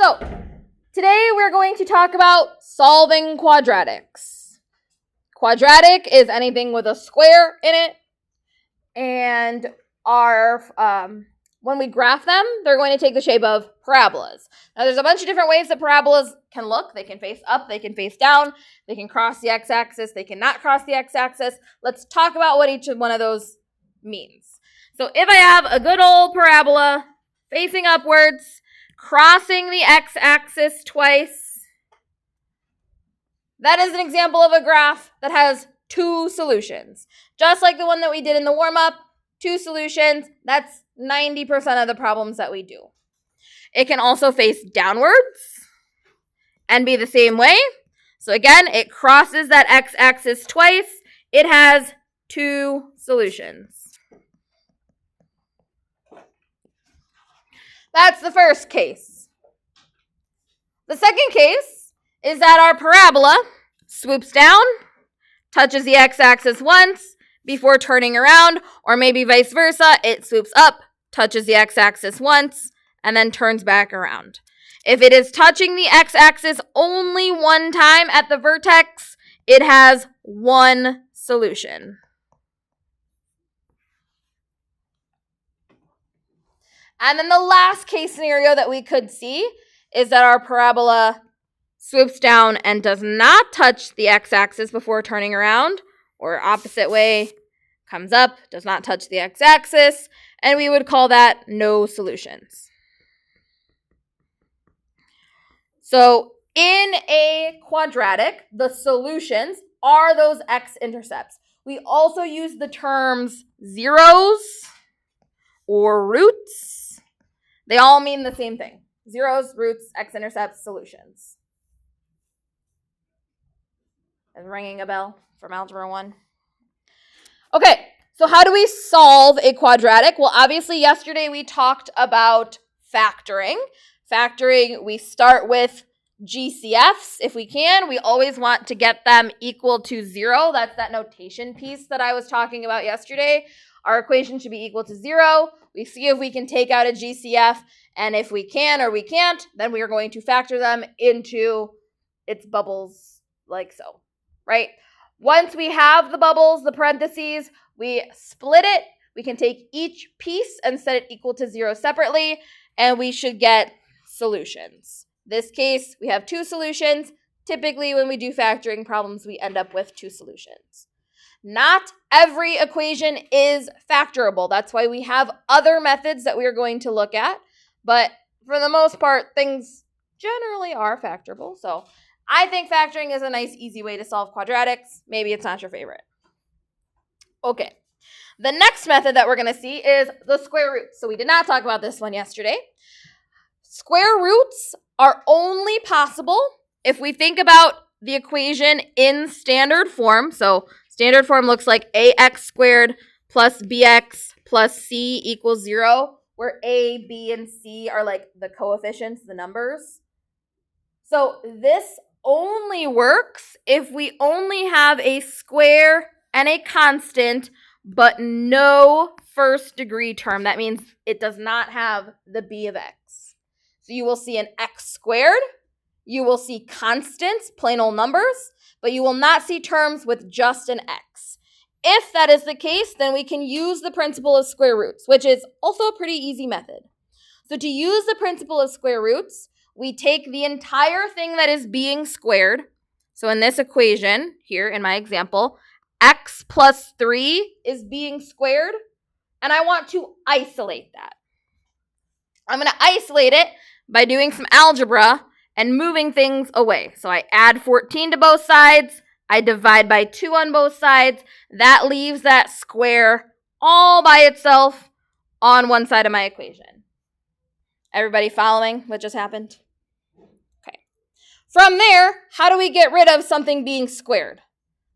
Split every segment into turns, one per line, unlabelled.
So, today we're going to talk about solving quadratics. Quadratic is anything with a square in it, and when we graph them, they're going to take the shape of parabolas. Now, there's a bunch of different ways that parabolas can look. They can face up, they can face down, they can cross the x-axis, they cannot cross the x-axis. Let's talk about what each one of those means. So if I have a good old parabola facing upwards, crossing the x-axis twice, that is an example of a graph that has two solutions. Just like the one that we did in the warm-up, two solutions, that's 90% of the problems that we do. It can also face downwards and be the same way. So again, it crosses that x-axis twice. It has two solutions. That's the first case. The second case is that our parabola swoops down, touches the x-axis once before turning around, or maybe vice versa, it swoops up, touches the x-axis once, and then turns back around. If it is touching the x-axis only one time at the vertex, it has one solution. And then the last case scenario that we could see is that our parabola swoops down and does not touch the x-axis before turning around, or opposite way, comes up, does not touch the x-axis, and we would call that no solutions. So in a quadratic, the solutions are those x-intercepts. We also use the terms zeros or roots. They all mean the same thing. Zeros, roots, x-intercepts, solutions. Is ringing a bell from Algebra 1? Okay, so how do we solve a quadratic? Well, obviously, yesterday we talked about factoring. Factoring, we start with GCFs if we can. We always want to get them equal to 0. That's that notation piece that I was talking about yesterday. Our equation should be equal to 0. We see if we can take out a GCF, and if we can or we can't, then we are going to factor them into its bubbles like so, right? Once we have the bubbles, the parentheses, we split it. We can take each piece and set it equal to 0 separately, and we should get solutions. This case, we have two solutions. Typically, when we do factoring problems, we end up with two solutions. Not every equation is factorable. That's why we have other methods that we are going to look at. But for the most part, things generally are factorable. So I think factoring is a nice, easy way to solve quadratics. Maybe it's not your favorite. Okay. The next method that we're going to see is the square root. So we did not talk about this one yesterday. Square roots are only possible if we think about the equation in standard form. So standard form looks like ax squared plus bx plus c equals 0, where a, b, and c are like the coefficients, the numbers. So this only works if we only have a square and a constant, but no first degree term. That means it does not have the b of x. So you will see an x squared, you will see constants, plain old numbers, but you will not see terms with just an x. If that is the case, then we can use the principle of square roots, which is also a pretty easy method. So to use the principle of square roots, we take the entire thing that is being squared. So in this equation, here in my example, x plus 3 is being squared, and I want to isolate that. I'm going to isolate it by doing some algebra and moving things away. So I add 14 to both sides. I divide by 2 on both sides. That leaves that square all by itself on one side of my equation. Everybody following what just happened? Okay. From there, how do we get rid of something being squared?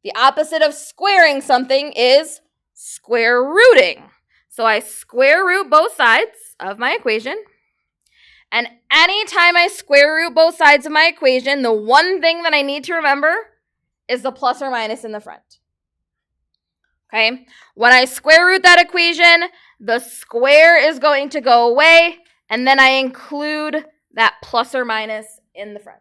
The opposite of squaring something is square rooting. So I square root both sides of my equation. And anytime I square root both sides of my equation, the one thing that I need to remember is the plus or minus in the front. Okay? When I square root that equation, the square is going to go away, and then I include that plus or minus in the front.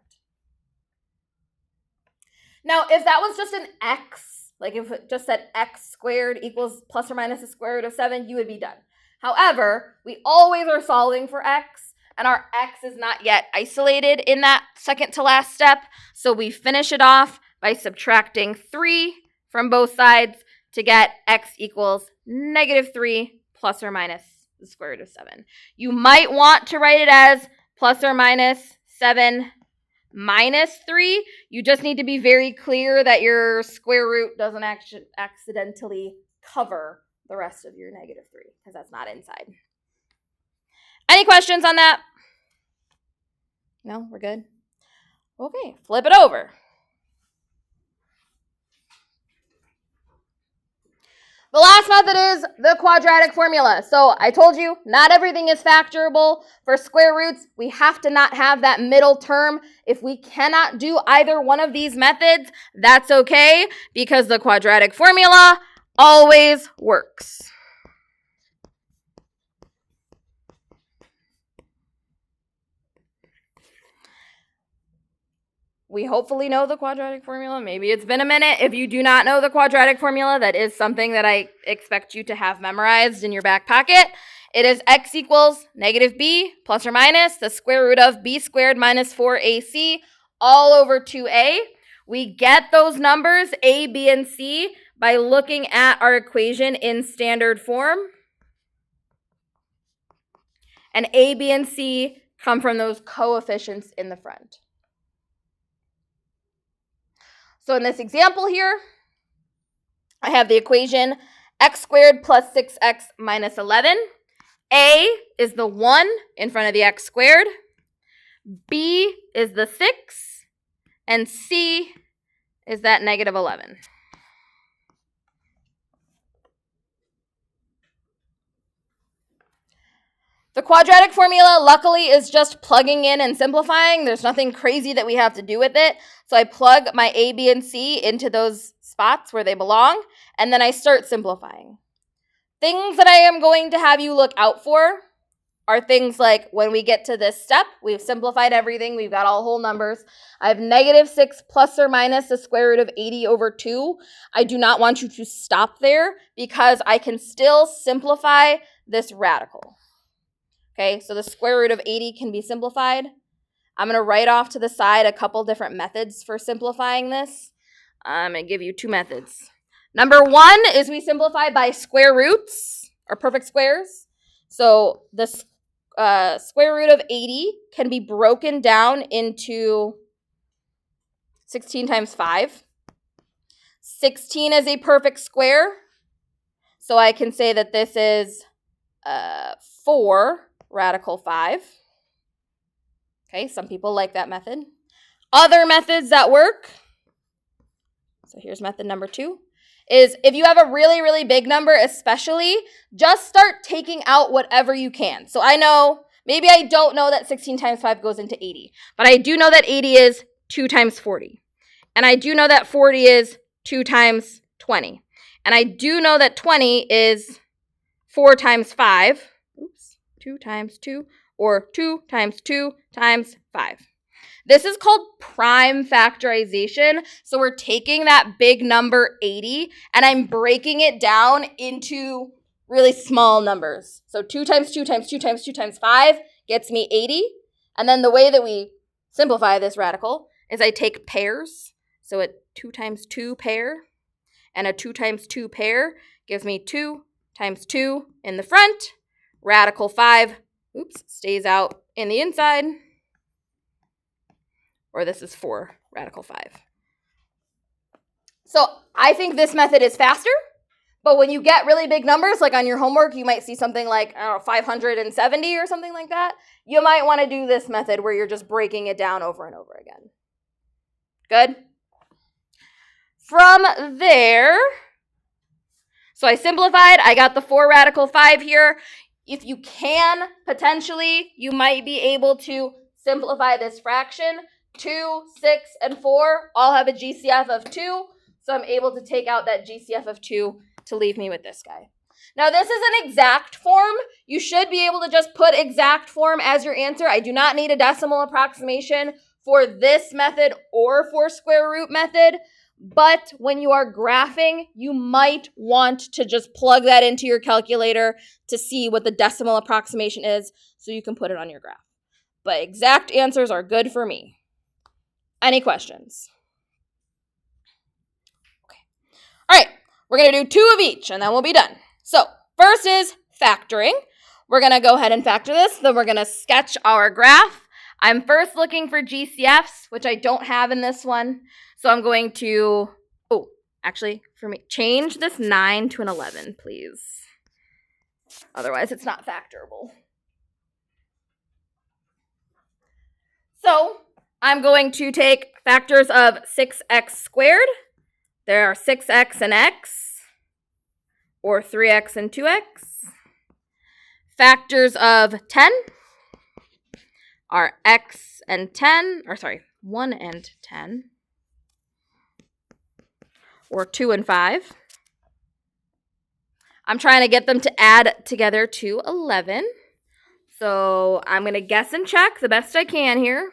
Now, if that was just an x, like if it just said x squared equals plus or minus the square root of 7, you would be done. However, we always are solving for x, and our x is not yet isolated in that second to last step, so we finish it off by subtracting 3 from both sides to get x equals -3 plus or minus the square root of 7. You might want to write it as plus or minus 7 minus 3. You just need to be very clear that your square root doesn't accidentally cover the rest of your -3, because that's not inside. Any questions on that? No, we're good? Okay, flip it over. The last method is the quadratic formula. So I told you, not everything is factorable. For square roots, we have to not have that middle term. If we cannot do either one of these methods, that's okay, because the quadratic formula always works. We hopefully know the quadratic formula. Maybe it's been a minute. If you do not know the quadratic formula, that is something that I expect you to have memorized in your back pocket. It is x equals -b plus or minus the square root of b squared minus 4ac all over 2a. We get those numbers, a, b, and c, by looking at our equation in standard form. And a, b, and c come from those coefficients in the front. So in this example here, I have the equation x squared plus 6x minus 11. A is the 1 in front of the x squared. B is the 6. And C is that -11. The quadratic formula, luckily, is just plugging in and simplifying. There's nothing crazy that we have to do with it. So I plug my A, B, and C into those spots where they belong, and then I start simplifying. Things that I am going to have you look out for are things like when we get to this step, we've simplified everything. We've got all whole numbers. I have -6 plus or minus the square root of 80 over 2. I do not want you to stop there because I can still simplify this radical. Okay, so the square root of 80 can be simplified. I'm going to write off to the side a couple different methods for simplifying this. I'm going to give you 2 methods. Number 1 is we simplify by square roots, or perfect squares. So the square root of 80 can be broken down into 16 times 5. 16 is a perfect square. So I can say that this is 4 radical 5. Okay, some people like that method. Other methods that work, so here's method number 2, is if you have a really, really big number especially, just start taking out whatever you can. So I know, maybe I don't know that 16 times 5 goes into 80, but I do know that 80 is 2 times 40. And I do know that 40 is 2 times 20. And I do know that 20 is 4 times 5. 2 times 2, or 2 times 2 times 5. This is called prime factorization. So we're taking that big number 80 and I'm breaking it down into really small numbers. So 2 times 2 times 2 times 2 times 5 gets me 80. And then the way that we simplify this radical is I take pairs. So a 2 times 2 pair and a 2 times 2 pair gives me 2 times 2 in the front. Radical 5, stays out in the inside. Or this is 4 radical 5. So I think this method is faster, but when you get really big numbers, like on your homework, you might see something like, 570 or something like that. You might want to do this method where you're just breaking it down over and over again. Good? From there, so I simplified. I got the 4 radical 5 here. If you can, potentially, you might be able to simplify this fraction. 2, 6, and 4 all have a GCF of 2. So I'm able to take out that GCF of 2 to leave me with this guy. Now, this is an exact form. You should be able to just put exact form as your answer. I do not need a decimal approximation for this method or for square root method. But when you are graphing, you might want to just plug that into your calculator to see what the decimal approximation is so you can put it on your graph. But exact answers are good for me. Any questions? Okay. All right, we're going to do 2 of each and then we'll be done. So first is factoring. We're going to go ahead and factor this. Then we're going to sketch our graph. I'm first looking for GCFs, which I don't have in this one. So I'm going to, for me, change this 9 to an 11, please. Otherwise, it's not factorable. So I'm going to take factors of 6x squared. There are 6x and x, or 3x and 2x. Factors of 10 are x and 10, 1 and 10. Or 2 and 5. I'm trying to get them to add together to 11. So I'm going to guess and check the best I can here.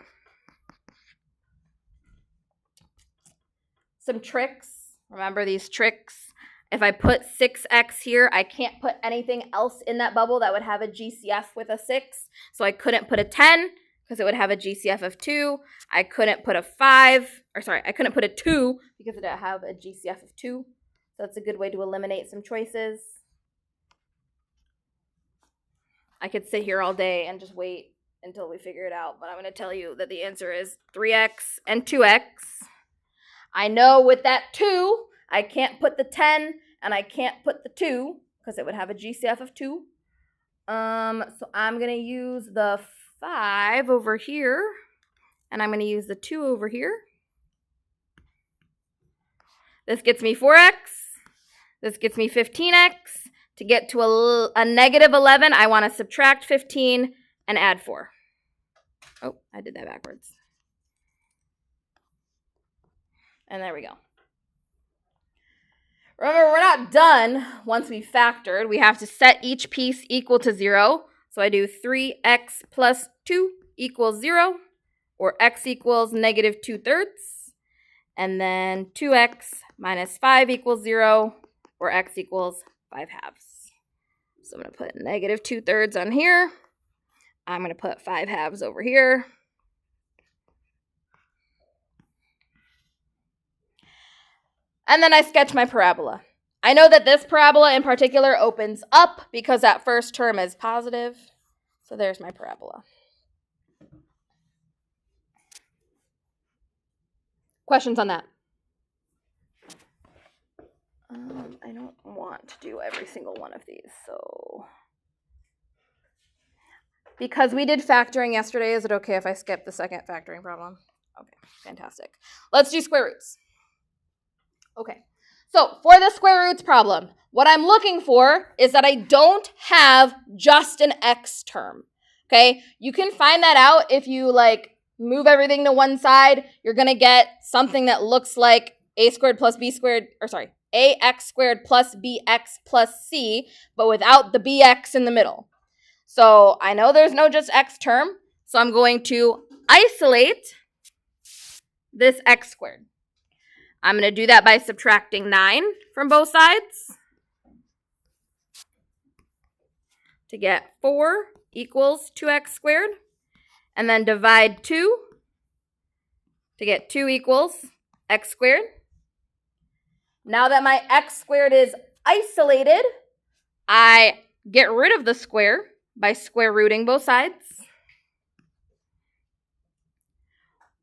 Some tricks. Remember these tricks. If I put 6x here, I can't put anything else in that bubble that would have a GCF with a 6. So I couldn't put a 10 because it would have a GCF of 2. I couldn't put a 5. I couldn't put a 2 because it would have a GCF of 2. So that's a good way to eliminate some choices. I could sit here all day and just wait until we figure it out, but I'm going to tell you that the answer is 3x and 2x. I know with that 2, I can't put the 10 and I can't put the 2 because it would have a GCF of 2. So I'm going to use the 5 over here, and I'm going to use the 2 over here. This gets me 4x. This gets me 15x. To get to a negative 11, I want to subtract 15 and add 4. Oh, I did that backwards. And there we go. Remember, we're not done once we've factored. We have to set each piece equal to 0. So I do 3x plus 2 equals 0, or x equals negative 2/3. And then 2x minus 5 equals 0, or x equals 5/2. So I'm going to put negative 2/3 on here. I'm going to put 5/2 over here. And then I sketch my parabola. I know that this parabola in particular opens up because that first term is positive. So there's my parabola. Questions on that? I don't want to do every single one of these, so. Because we did factoring yesterday, is it okay if I skip the second factoring problem? Okay, fantastic. Let's do square roots. Okay, so for the square roots problem, what I'm looking for is that I don't have just an x term, okay? You can find that out if you move everything to one side. You're going to get something that looks like ax squared plus bx plus c, but without the bx in the middle. So I know there's no just x term, so I'm going to isolate this x squared. I'm going to do that by subtracting 9 from both sides to get 4 equals 2x squared, and then divide 2 to get 2 equals x squared. Now that my x squared is isolated, I get rid of the square by square rooting both sides.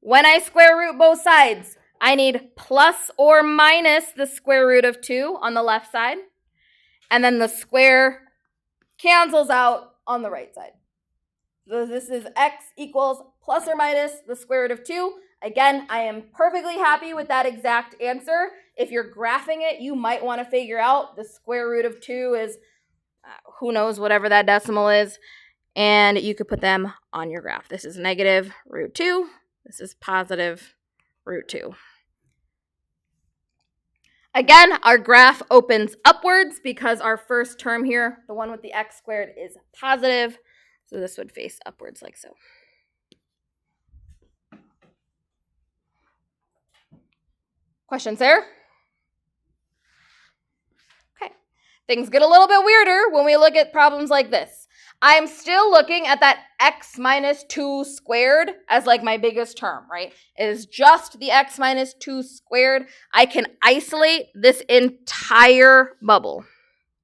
When I square root both sides, I need plus or minus the square root of 2 on the left side, and then the square cancels out on the right side. So this is x equals plus or minus the square root of 2. Again, I am perfectly happy with that exact answer. If you're graphing it, you might want to figure out the square root of 2 is, who knows, whatever that decimal is, and you could put them on your graph. This is negative root 2. This is positive root 2. Again, our graph opens upwards because our first term here, the one with the x squared, is positive. So this would face upwards like so. Questions there? Okay. Things get a little bit weirder when we look at problems like this. I'm still looking at that x minus 2 squared as like my biggest term, right? It is just the x minus 2 squared. I can isolate this entire bubble.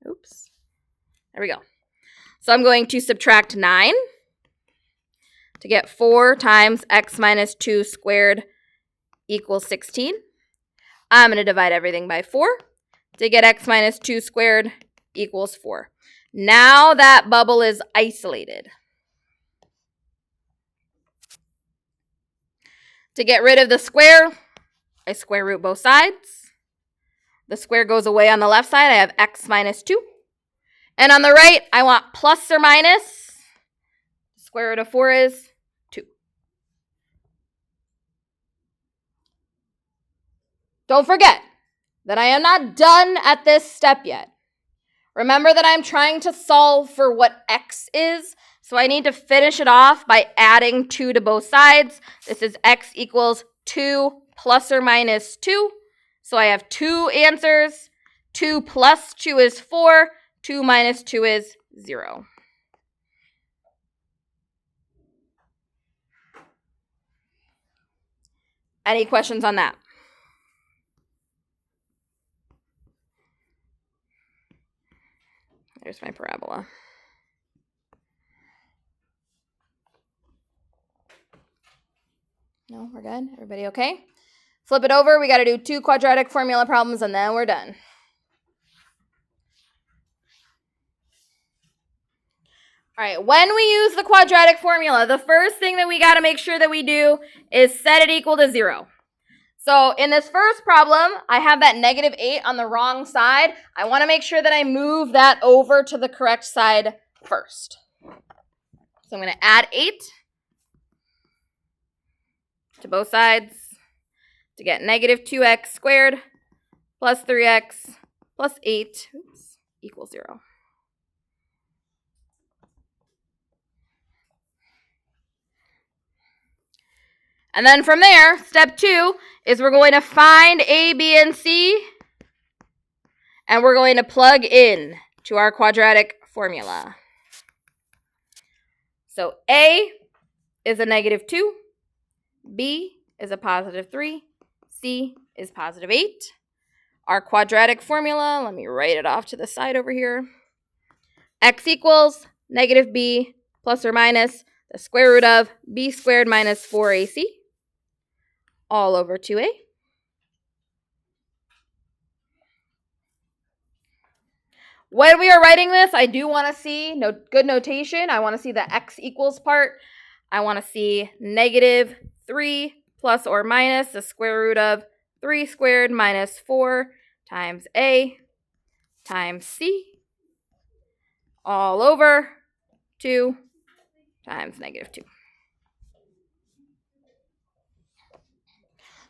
Oops. There we go. So I'm going to subtract 9 to get 4 times x minus 2 squared equals 16. I'm going to divide everything by 4 to get x minus 2 squared equals 4. Now that bubble is isolated. To get rid of the square, I square root both sides. The square goes away on the left side. I have x minus 2. And on the right, I want plus or minus. Square root of 4 is 2. Don't forget that I am not done at this step yet. Remember that I'm trying to solve for what x is, so I need to finish it off by adding 2 to both sides. This is x equals 2 plus or minus 2. So I have 2 answers. 2 plus 2 is 4. 2 minus 2 is 0. Any questions on that? There's my parabola. No, we're good? Everybody okay? Flip it over. We got to do 2 quadratic formula problems, and then we're done. All right, when we use the quadratic formula, the first thing that we got to make sure that we do is set it equal to 0. So in this first problem, I have that negative 8 on the wrong side. I want to make sure that I move that over to the correct side first. So I'm going to add 8 to both sides to get negative 2x squared plus 3x plus 8 equals 0. And then from there, step 2 is we're going to find A, B, and C, and we're going to plug in to our quadratic formula. So A is a negative 2, B is a positive 3, C is positive 8. Our quadratic formula, let me write it off to the side over here. X equals negative B plus or minus the square root of B squared minus 4AC. All over 2a. When we are writing this, I do want to see good notation. I want to see the x equals part. I want to see negative 3 plus or minus the square root of 3 squared minus 4 times a times c all over 2 times negative 2.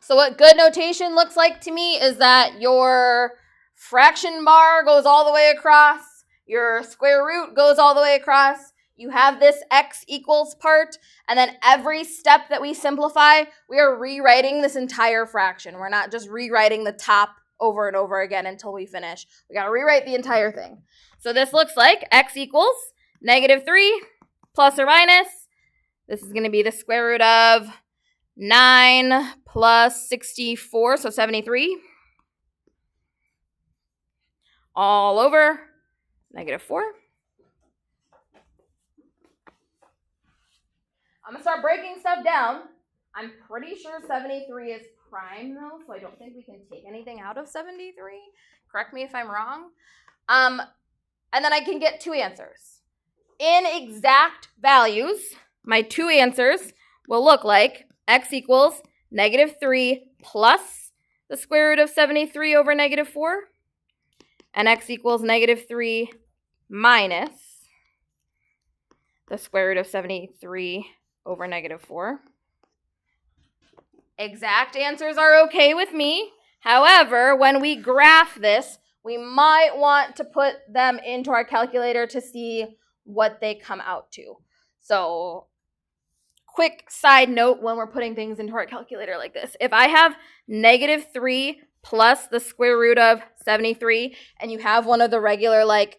So what good notation looks like to me is that your fraction bar goes all the way across, your square root goes all the way across, you have this x equals part, and then every step that we simplify, we are rewriting this entire fraction. We're not just rewriting the top over and over again until we finish. We got to rewrite the entire thing. So this looks like x equals negative 3 plus or minus. This is going to be the square root of 9 plus 64, so 73. All over negative 4. I'm going to start breaking stuff down. I'm pretty sure 73 is prime, though, so I don't think we can take anything out of 73. Correct me if I'm wrong. And then I can get 2 answers. In exact values, my 2 answers will look like x equals negative 3 plus the square root of 73 over negative 4, and x equals negative 3 minus the square root of 73 over negative 4. Exact answers are okay with me. However, when we graph this, we might want to put them into our calculator to see what they come out to. So, quick side note when we're putting things into our calculator like this. If I have -3 plus the square root of 73, and you have one of the regular like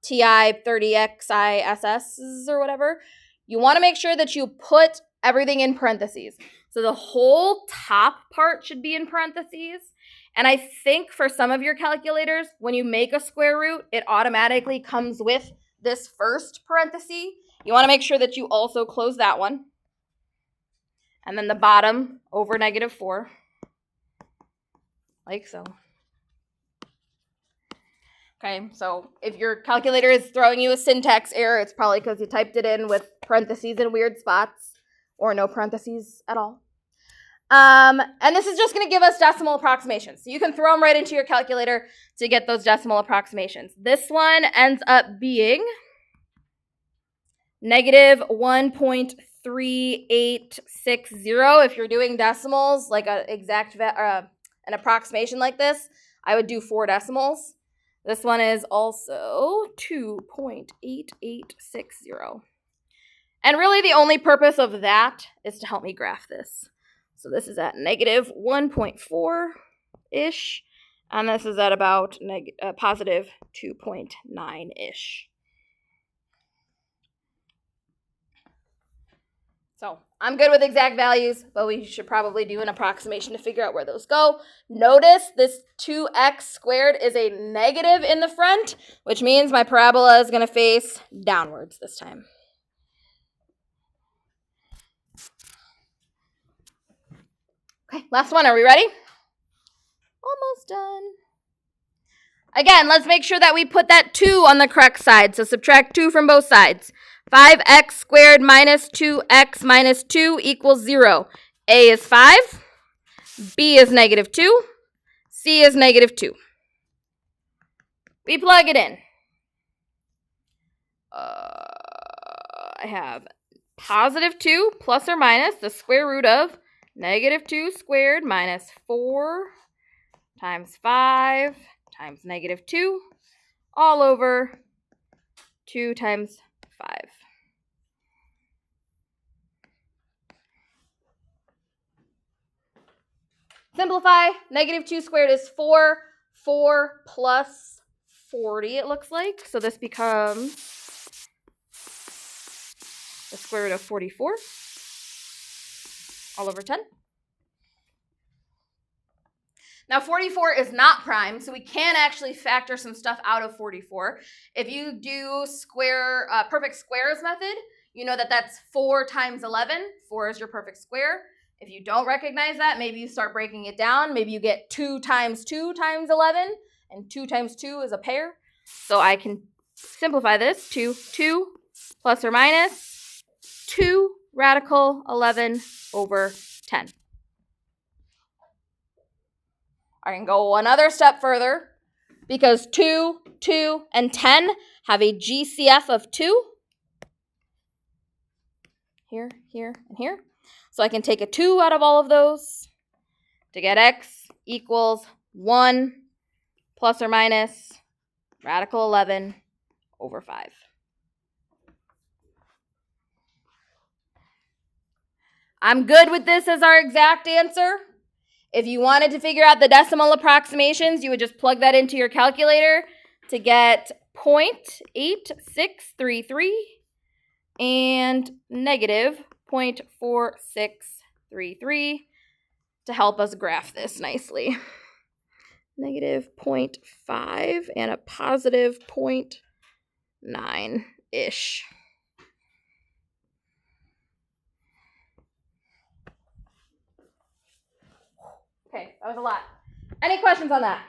TI 30XISS or whatever, you want to make sure that you put everything in parentheses. So the whole top part should be in parentheses. And I think for some of your calculators, when you make a square root, it automatically comes with this first parenthesis. You want to make sure that you also close that one. And then the bottom over -4, like so. Okay, so if your calculator is throwing you a syntax error, it's probably because you typed it in with parentheses in weird spots or no parentheses at all. And this is just going to give us decimal approximations. So you can throw them right into your calculator to get those decimal approximations. This one ends up being -1.3860. If you're doing decimals, like an approximation like this, I would do 4 decimals. This one is also 2.8860. And really the only purpose of that is to help me graph this. So this is at -1.4-ish, and this is at about positive 2.9-ish. So I'm good with exact values, but we should probably do an approximation to figure out where those go. Notice this 2x squared is a negative in the front, which means my parabola is going to face downwards this time. Okay, last one. Are we ready? Almost done. Again, let's make sure that we put that 2 on the correct side. So subtract 2 from both sides. 5x squared minus 2x minus 2 equals 0. A is 5. B is -2. C is -2. We plug it in. I have positive 2 plus or minus the square root of -2 squared minus 4 times 5 times -2 all over 2 times 5. Simplify. -2 squared is 4. 4 plus 40, it looks like. So this becomes the square root of 44 all over 10. Now 44 is not prime, so we can actually factor some stuff out of 44. If you do perfect squares method, you know that that's 4 times 11. 4 is your perfect square. If you don't recognize that, maybe you start breaking it down. Maybe you get 2 times 2 times 11, and 2 times 2 is a pair. So I can simplify this to 2 plus or minus 2 radical 11 over 10. I can go another step further because 2, 2, and 10 have a GCF of 2. Here, here, and here. So I can take a 2 out of all of those to get x equals 1 plus or minus radical 11 over 5. I'm good with this as our exact answer. If you wanted to figure out the decimal approximations, you would just plug that into your calculator to get 0.8633 and -0.4633 to help us graph this nicely. -0.5 and a positive 0.9-ish. Okay, that was a lot. Any questions on that?